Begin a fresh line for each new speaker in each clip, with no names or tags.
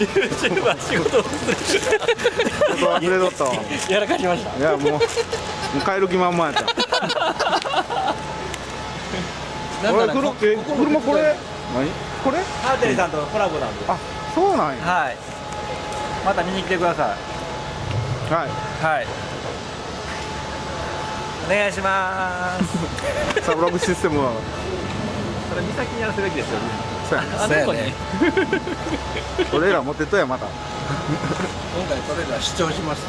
YouTube は仕事を
忘れとったわ。
やらかしました。
いやもう帰る気満々やった。俺車これ何これ？
ハーテリーさんとコラボなんで。
あ、そうなんや。
はい。また見に来てください。
はい。
はい。お願いします。
サブログシステムは。
それ美咲にやらせるべきですよね。
そうやね。
あの子に。
俺ら持ってっとやまた。
今回それら主張します。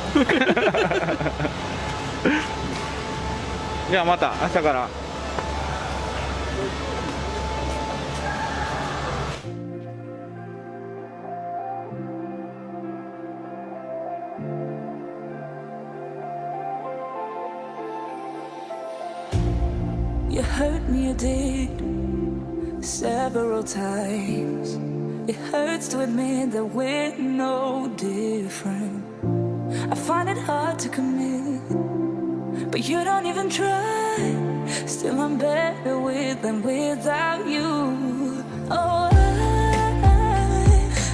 じゃあまた明日から。
You hurt me, you did, several times. It hurts to admit that we're no different. I find it hard to commit, but you don't even try. Still I'm better with than without you. Oh,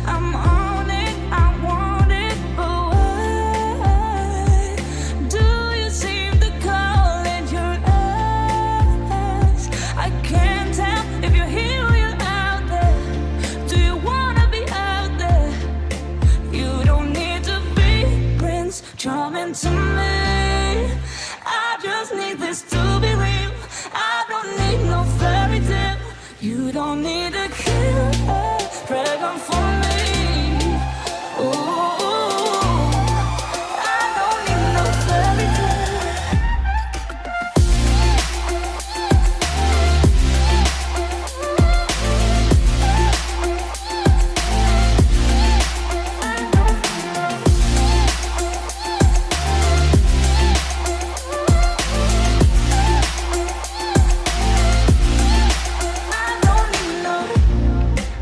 I'm on it, I want it, but why do you seem to call it your eyes? I can't tell if you're here or you're out there. Do you wanna be out there? You don't need to be Prince Charming to me. I just need this to be real. I don't need no fairy tale. You don't need a kill, pregnant for me. Ooh, I don't need no fairy tale.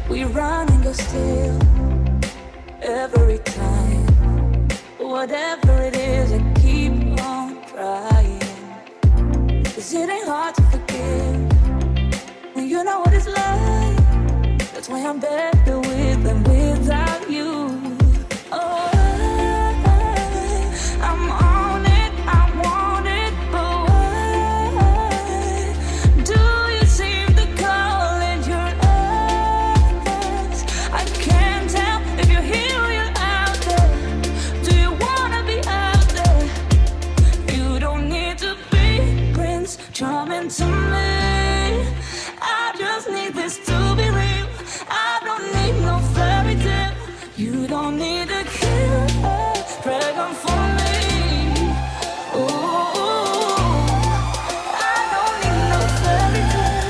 We run and go still every time. Whatever it is, I keep on trying. 'Cause it ain't hard to forgive when you know what it's like. That's why I'm better with than without you. Oh, I'm on it, I want it, but why do you seem to call it your eyes? I can't tell if you're here or you're out there. Do you wanna be out there? You don't need to be Prince Charming to me. I just need this to be real. I don't need no fairy tale. You don't need a kill, pregnant for me. Ooh, I don't need no fairy tale.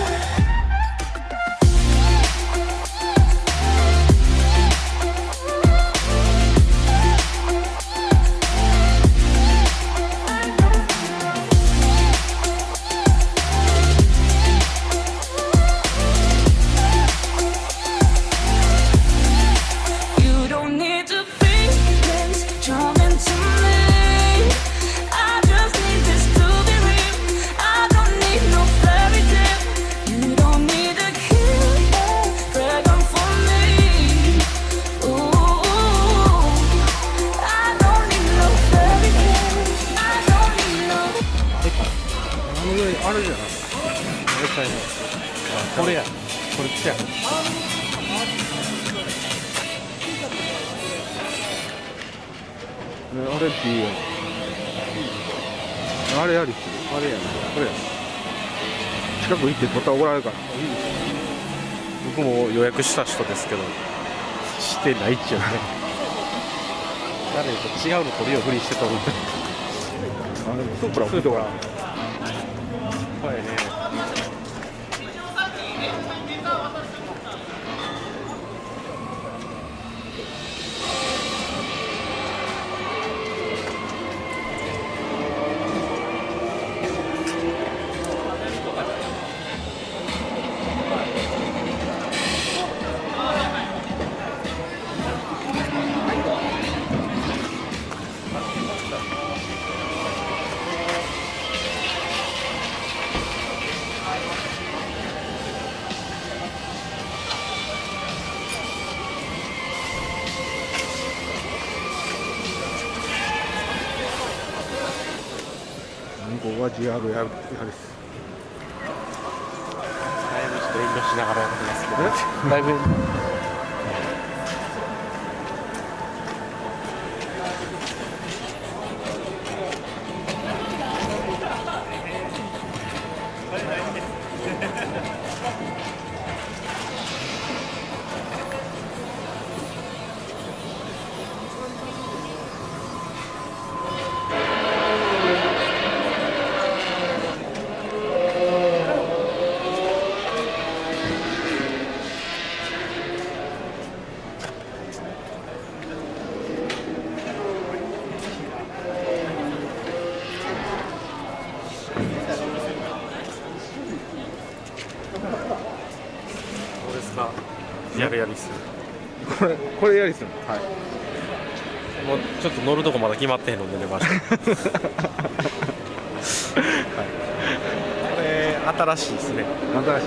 You don't need to be Prince Charming to me. I just need this to be real. I don't need no fairy tale. You don't need a kill, pregnant for me. Ooh, I don't need no fairy tale. I don't need no.
あの上あれじゃない。絶対ね。これや。これ来たや。
あれっていいよ。あれやりってあれやね。これや。近く行って取ったら怒られるから。
僕も予約した人ですけど、してないっちゅうね。誰と違うの取りをふりしてとる。
スープラ送ってから。
はいね。
こは Gr Yaris。
だいぶちょっと遠慮しながらやってますけど、だいぶどうですか、やるやりする。
これYarisの。
はい。もうちょっと乗るとこまだ決まってへんので出ました。はい。これ新しいですね。
新しい。